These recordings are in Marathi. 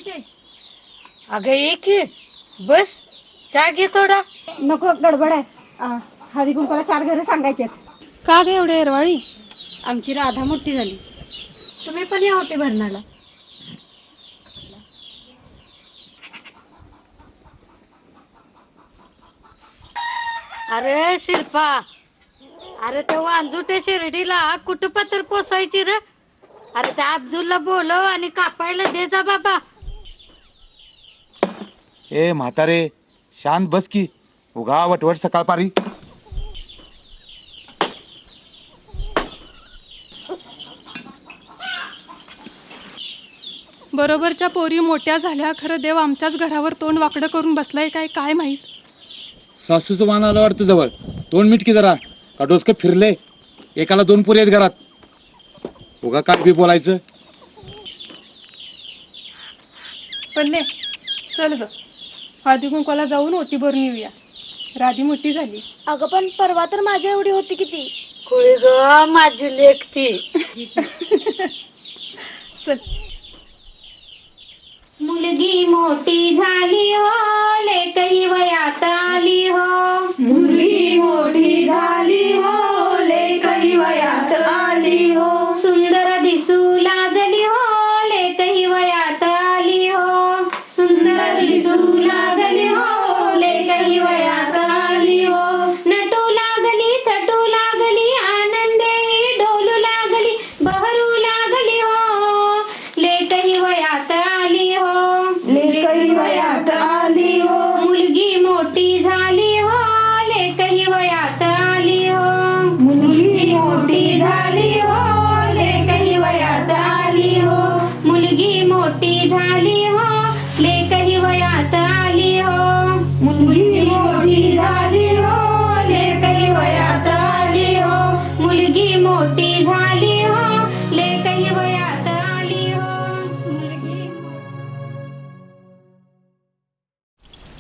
करायचे? अगं ये की बस चहा घे थोडा. नको, गडबड आहे. हळदी कुंकवाला 4 घरं सांगायचे आहेत. का ग एवढे एरवाळी? आमची राधा मोठी झाली. तुम्ही पण या ओटी भरणाला. अरे शिल्पा, अरे त्या वांजुट्या शिर्डीला कुठं पत्र पोसायची रे? अरे त्या अब्दुलला बोलव आणि कापायला दे जा बाबा. ए म्हातारे, शांत बस की. उगा वटवट सकाळपारी. बरोबरच्या पोरी मोठ्या झाल्या, खरं देव आमच्याच घरावर तोंड वाकडं करून बसलाय काय माहीत. सासूचं मान आलं वाटतं जवळ. तोंड मिटकी जरा. का डोसकं फिरले. एकाला 2 पुरी आहेत घरात. उगा काय बी बोलायचं. पल्ले चल ग, हळदी कुंकवाला जाऊन ओटी भरून येऊया. राधी मोठी झाली. अगं पण परवा तर माझ्या एवढी होती किती. खुळी ग माझी लेखती. चल. मुलगी मोठी झाली हो, लेकही वयात आली हो. मुलगी मोठी झाली हो, लेकही वयात आली हो. सुंदर दिसू लागली हो, लेकही वयात आली हो. सुंदर दिसू लागली हो, लेकही वयात आली हो. नटू लागली, थटू लागली, आनंदे डोलू लागली, बहरू लागली हो. लेकही वयात आली हो, लेकही वयात आली हो. मुलगी मोठी झाली हो, लेकही वयात आली हो. मुलगी मोठी झाली हो, लेकही वयात आली हो. मुलगी मोठी झाली हो, लेकही वयात आली हो. मुलगी मोठी झाली हो, लेकही वयात आली हो. मुलगी मोठी झाली हो, लेकही वयात आली हो. मुलगी.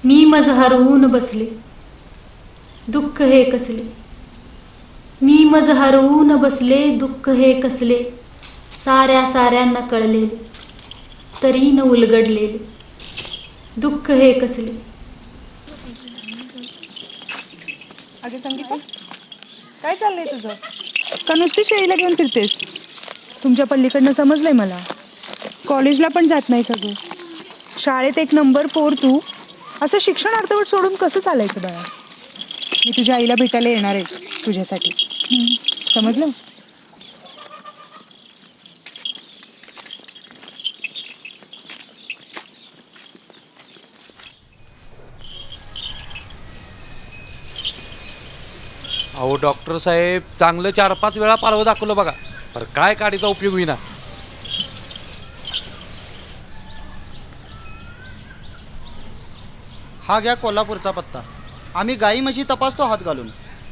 मी मज हरवून बसले, दुःख हे कसले. मी मज हरवून बसले, दुःख हे कसले. साऱ्यांना कळलेले, तरी न उलगडलेले, दुःख हे कसले. अगे संगीता, काय चाललंय तुझं? का नुसती शेळीला घेऊन फिरतेस? तुमच्या पल्लीकडनं समजलंय मला. कॉलेजला पण जात नाही सगळं. शाळेत 1 नंबर पोर तू. असं शिक्षण अर्धवट सोडून कसं चालायचं बाळा? मी तुझ्या आईला भेटायला येणार आहे तुझ्यासाठी. समजलं? अहो डॉक्टर साहेब, चांगलं 4-5 वेळा पालव दाखवलं बघा, पर काय काडीचा उपयोग होईना. हा घ्या कोल्हापूरचा पत्ता. आम्ही गाई म्हशी तपासतो हात घालून.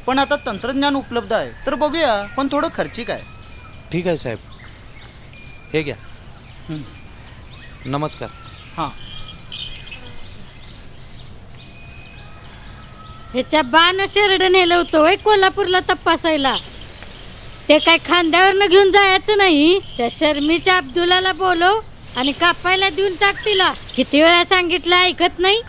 पण आता तंत्रज्ञान उपलब्ध आहे तर बघूया, पण थोडं खर्चिक आहे. ठीक आहे साहेब, हे घ्या. नमस्कार. हां. ह्याच्या बाण शिरड नेलं होतं वय कोल्हापूरला तपासायला. ते काय खांद्यावरनं घेऊन जायचं नाही. त्या शर्मीच्या अब्दुलाला बोलव आणि कापायला देऊन टाक तिला. किती वेळा सांगितलं ऐकत नाही.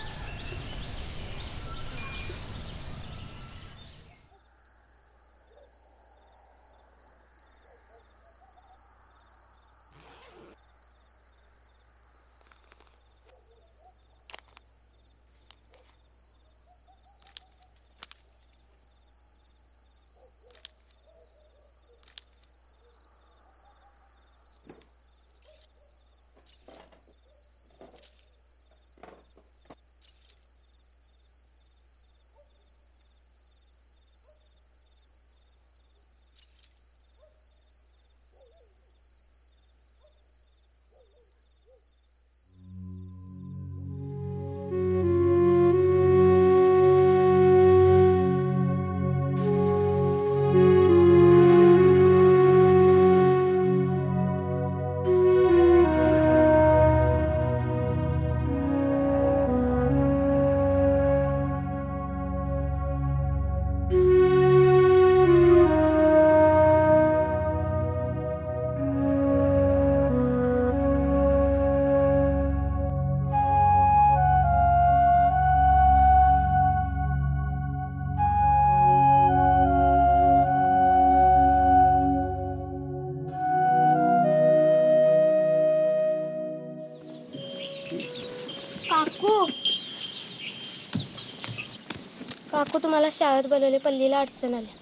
काकू तुम्हाला शाळेत बोलवले, पल्लीला अडचण आल्या.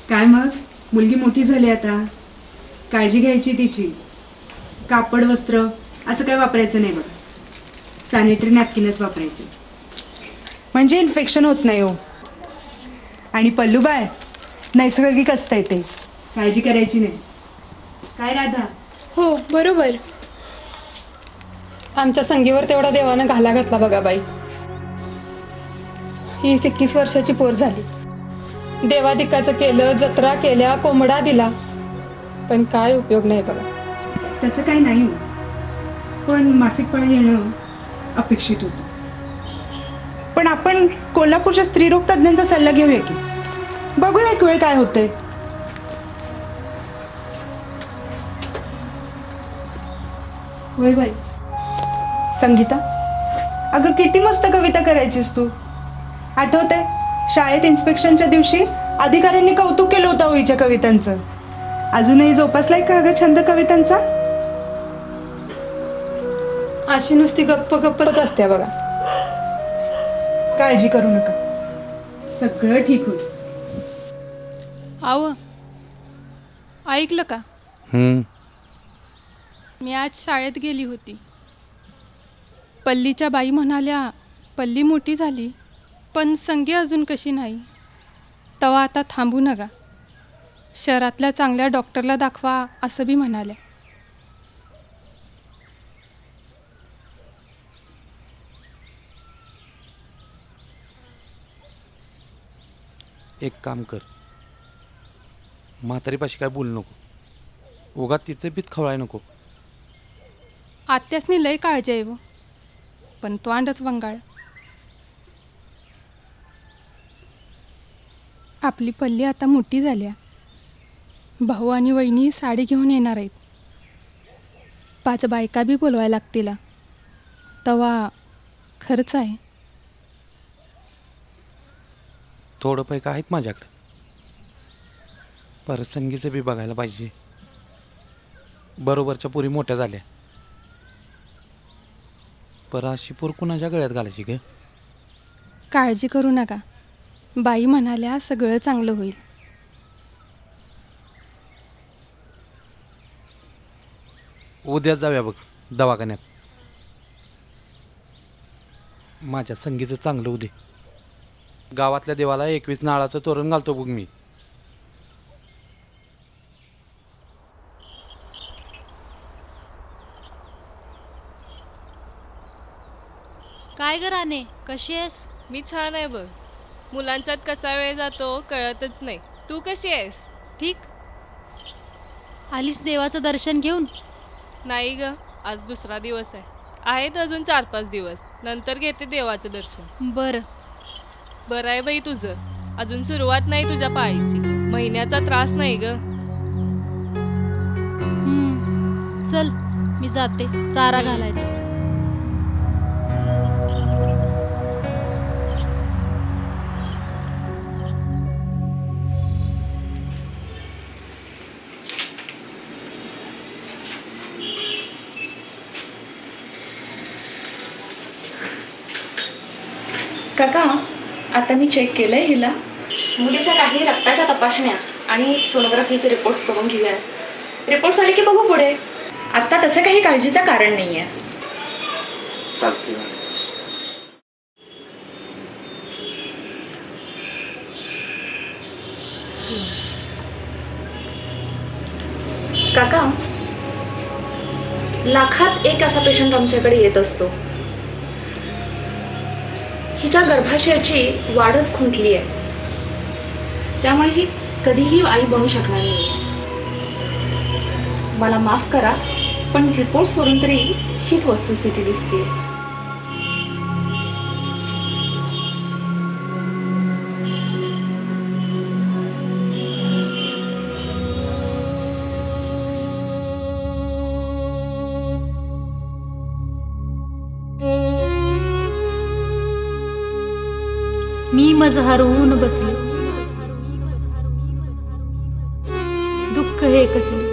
काय मग मुलगी मोठी झाली आता, काळजी घ्यायची तिची. कापड वस्त्र असं काय वापरायचं नाही बघा, सॅनिटरी नॅपकिनच वापरायचे, म्हणजे इन्फेक्शन होत नाही हो. आणि पल्लू बाळ नैसर्गिक असतंय ते, काळजी करायची नाही. काय राधा? हो बरोबर. आमच्या संगीवर तेवढा देवानं घाला घातला बघा बाई. ही 21 वर्षाची पोर झाली. देवादिकाचं केलं, जत्रा केल्या, कोंबडा दिला, पण काय उपयोग नाही बघा. तसं काही नाही हो, पण मासिक पाळी येणं अपेक्षित होतं. पण आपण कोल्हापूरच्या स्त्रीरोग तज्ञांचा सल्ला घेऊया की, बघूया एक वेळ काय होतंय. होय बाई. संगीता, अगं किती मस्त कविता करायचीस तू. आठवतंय शाळेत इन्स्पेक्शनच्या दिवशी अधिकाऱ्यांनी कौतुक केलं होतं होईच्या कवितांचं. अजूनही जोपासलाय का अगं छंद कवितांचा? अशी नुसती गप्प गप्पच असते बघा. काळजी करू नका, सगळं ठीक होईल. आव ऐकलं का? मी आज शाळेत गेली होती. पल्लीच्या बाई म्हणाल्या पल्ली मोठी झाली, पण संगी अजून कशी नाही. तवा आता थांबू नका, शहरातल्या चांगल्या डॉक्टरला दाखवा असं बी म्हणाल्या. एक काम कर, म्हातारीपाशी काय बोलू नको, उगा तिचं बीत खवळाय नको. आत्यासनी लय काळजी आहे व, पण तोंडच वंगाळ. आपली पल्ली आता मोठी झाल्या. भाऊ आणि वहिनी साडी घेऊन येणार आहेत. 5 बायका बी बोलवायला लागतील. तवा खर्च आहे. थोडं पैका आहेत माझ्याकडं, परत संगीचं बी बघायला पाहिजे. बरोबरच्या पुरी मोठ्या झाल्या, पर अशी पोर कुणाच्या गळ्यात घालायची ग? काळजी करू नका, बाई म्हणाल्या सगळं चांगलं होईल. उद्या जाऊया बघ दवाखान्यात. माझ्या संगीचं चांगलं उदे. गावातल्या देवाला 21 नाळाचं तोरण घालतो बघ मी. काय ग राणे, कशी आहेस? मी छान आहे बघ. मुलांच्यात कसा वेळ जातो कळतच नाही. तू कशी आहेस? ठीक. आलीस देवाचं दर्शन घेऊन? नाही ग, आज दुसरा दिवस आहे. आहेत अजून 4-5 दिवस, नंतर घेते देवाचं दर्शन. बरं. बरं आहे बाई तुझं. अजून सुरुवात नाही तुझ्या पाळीची. महिन्याचा त्रास नाही ग. चल मी जाते चारा घालायचा. काका, आता मी चेक केलंय हिला. मुलीच्या काही रक्ताच्या तपासण्या आणि सोनोग्राफीचे रिपोर्ट्स बघून घेऊया. रिपोर्ट्स आले की बघू पुढे. आता तसं काही काळजीचं कारण नाहीये. चालते. काका, लाखात एक असा पेशंट आमच्याकडे येत असतो. हिच्या गर्भाशयाची वाढच खुंटली आहे, त्यामुळे ही कधीही आई बनू शकणार नाही. मला माफ करा, पण रिपोर्ट्सवरून तरी हीच वस्तुस्थिती दिसते. मी मज हरवून बसले, दुःख हे कसले.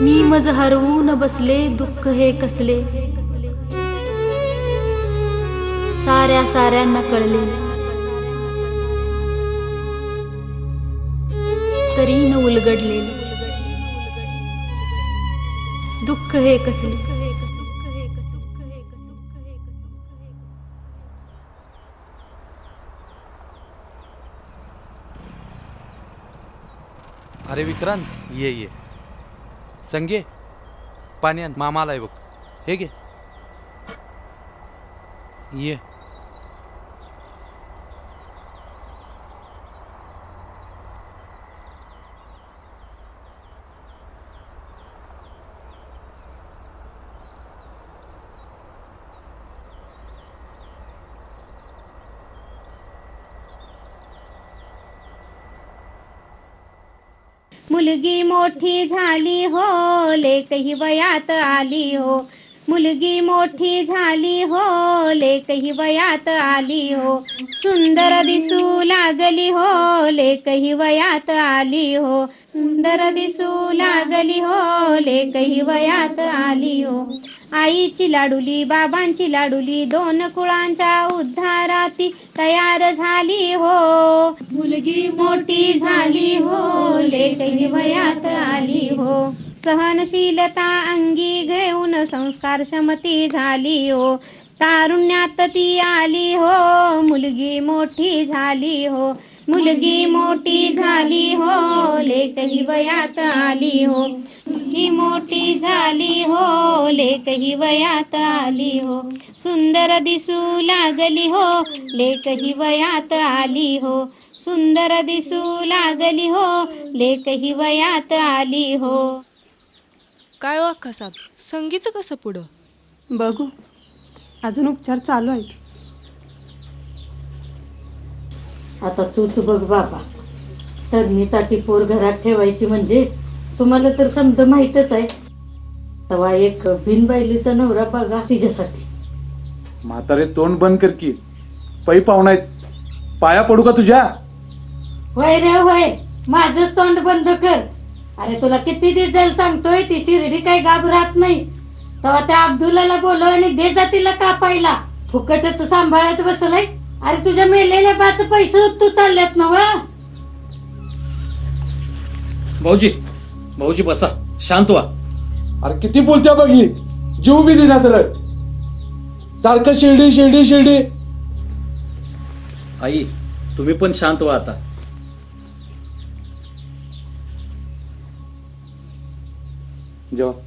मी मज हरवून बसले, दुःख हे कसले. साऱ्या साऱ्यांना कळले, तरी न उलगडलेले. दुःख हे कसले. अरे विक्रांत, ये ये. संगे, पाणी आण, मामा आलाय बघ. हे घे, ये. मुलगी मोठी झाली हो, लेकही वयात आली हो. मुलगी मोठी झाली हो, लेकही वयात आली हो. सुंदर दिसू लागली हो, लेकही वयात आली हो. सुंदर दिसू लागली हो, लेकही वयात आली हो. आईची लाडुली, बाबांची लाडुली, दोन कुळांच्या उद्धाराती तयार झाली हो. मुलगी मोठी झाली हो, लेकही वयात आली हो. सहनशीलता अंगी घेऊन संस्कार क्षमती झाली हो. तारुण्यात ती आली हो, मुलगी मोठी झाली हो. मुलगी मोठी झाली हो, लेकही वयात आली हो. मुलगी मोठी झाली हो, लेकही वयात आली हो. सुंदर दिसू लागली हो, लेकही वयात आली हो. सुंदर दिसू लागली हो, लेकही वयात आली हो. काय हो अक्का साहेब, संगीचं कसं पुढं? बघू, अजून उपचार चालू आहेत. आता तूच बघ बाबा, तरणीसाठी पोर घरात ठेवायची म्हणजे तुम्हाला तर समजा माहीतच आहे. तेव्हा एक बिनबाईलीचा नवरा बघा तिच्यासाठी. म्हातारे तोंड बंद कर की, पै पाहुणा आहेत, पाया पडू का तुझ्या? वय रे वय, माझंच तोंड बंद कर. अरे तुला किती दिवस सांगतोय, ती शिर्डी काही गाब राहत नाही. तेव्हा त्या अब्दुल्लाला बोलव आणि दे जा तिला कापायला. फुकटच सांभाळत बसलाय. अरे तुझ्या मेलेल्या बाच पैसे तू चालल्यात ना वा. भाऊजी, भाऊजी बसा, शांत व्हा. अरे किती बोलत्या बघ ही, जीव बी दिला तर सारखं शिर्डी शिर्डी शिर्डी. आई, तुम्ही पण शांत व्हा आता. जेव्हा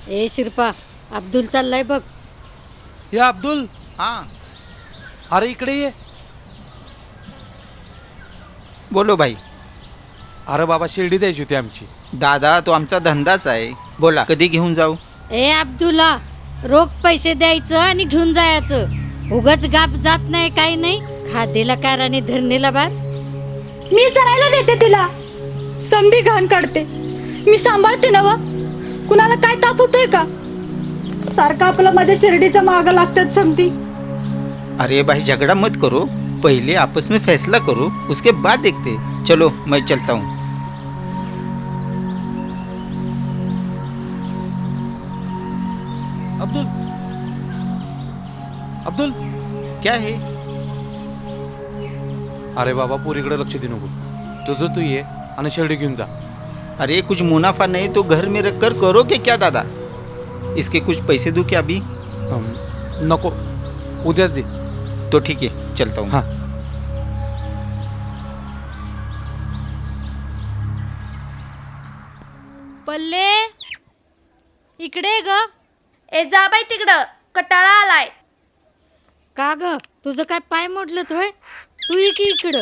ए शिरपा, अब्दुल चाललाय बघ. हे अब्दुल, हा अरे इकडे ये. बोलो भाई. अरे बाबा, शिर्डी द्यायची होती आमची. दादा, तो आमचा धंदाच आहे. बोला, कधी घेऊन जाऊ? ए अब्दुल्ला, रोख पैसे द्यायचं आणि घेऊन जायचं. उगाच गाप जात नाही, काही नाही. खादेला कार आणि धरणीला बार. मी चढायला देते तिला, समधी घाण काढते. मी सांभाळते ना व. कुणाला काय ताप होतोय का? सारखं आपलं माझ्या शिर्डीच्या माग लागतात समधी. अरे भाई, झगड़ा मत करो, पहले आपस में फैसला करो, उसके बाद देखते. चलो, मैं चलता हूँ. अब्दुल, अब्दुल, क्या है? अरे बाबा, पोरीकडे लक्ष देऊ नको. तुझं तू ये आणि शिर्डी घेऊन जा. अरे कुछ मुनाफा नहीं तो घर में रख कर करोगे क्या दादा? इसके कुछ पैसे दूं क्या अभी? नको, उद्याच दे. तो ठीक है, चलता हूँ. हाँ. पल्ले इकडे ग. ए जा बाई तिकडं, कटाळा आलाय. का ग तुझं काय पाय मोडलं होय? तू ये की इकडं.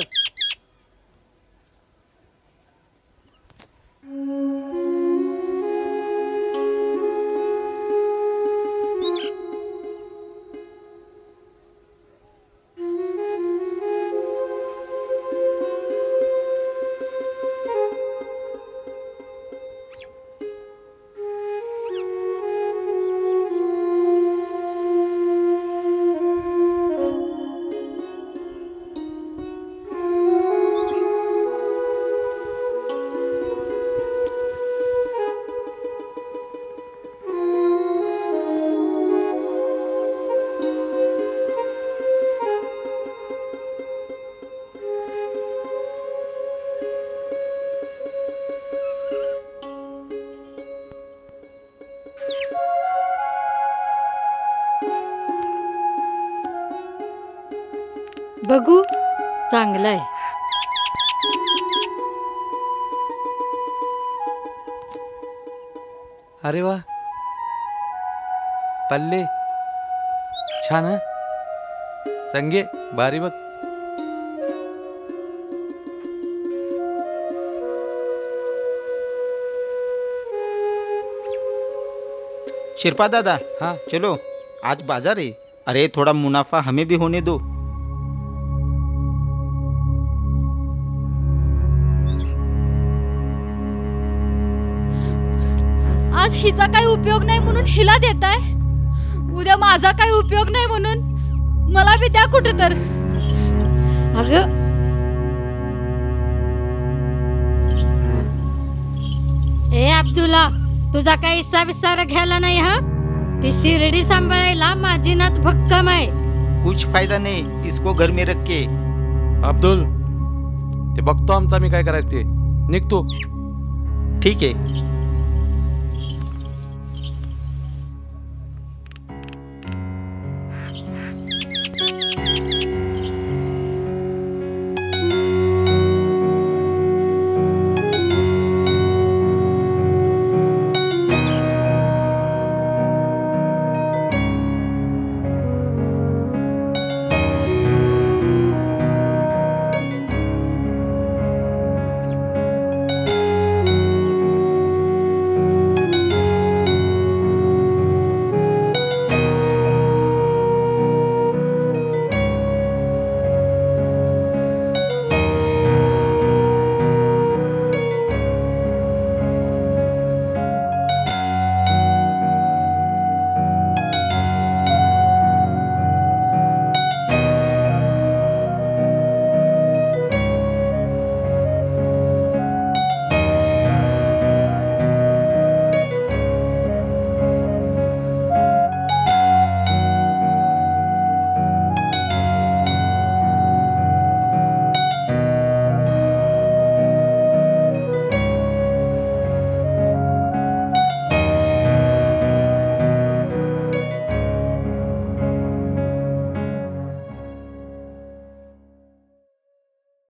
बघू चांगलं आहे. अरे वा पल्ले छान हं? संगे भारी बघ. शिरपा दादा, हाँ चलो आज बाजार है. अरे थोड़ा मुनाफा हमें भी होने दो. आज हिचा काही उपयोग नाही म्हणून हिला देताय, उद्या माझा काही उपयोग नाही म्हणून मला बी द्या कुठं तर. अगं ए अब्दुल्ला, तुझा काही हिस्सा विस्सारा घ्यायला नाही हा. ती शिर्डी सांभाळायला माझी नात भक्कम आहे. कुछ फायदा नहीं, इसको घर में रख के. अब्दुल ते बघतो आमचा मी काय करायचं ते. निघतो. ठीक है.